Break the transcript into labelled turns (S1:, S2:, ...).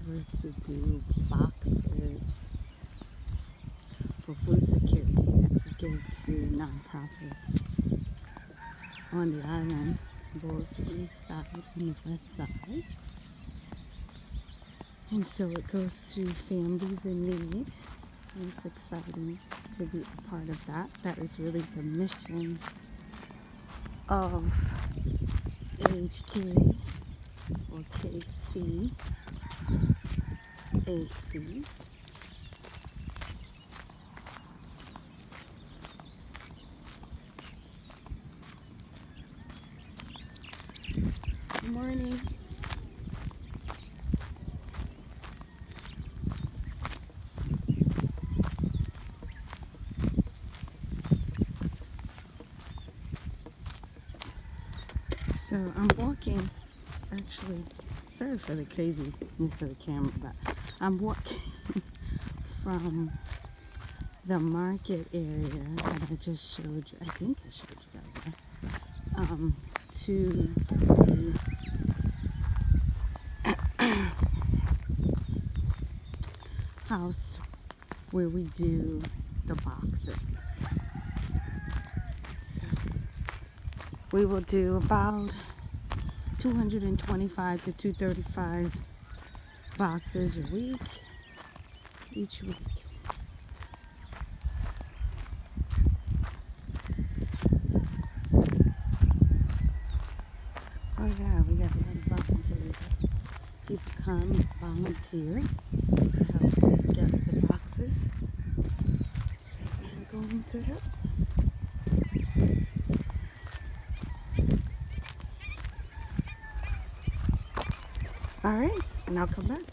S1: over to do boxes for food security that we give to nonprofits on the island, both the east side and the west side. And so it goes to families in need. And it's exciting to be a part of that. That is really the mission of AHK or KCAC. Good morning. So I'm walking, actually, sorry for the craziness of the camera, but I'm walking from the market area that I just showed you. I think I showed you guys that. To the house where we do the boxes. So we will do about 225 to 235 boxes a week, each week. Oh yeah, we got a lot of volunteers. People come volunteer to help put together the boxes. So we're going to help. All right, and I'll come back.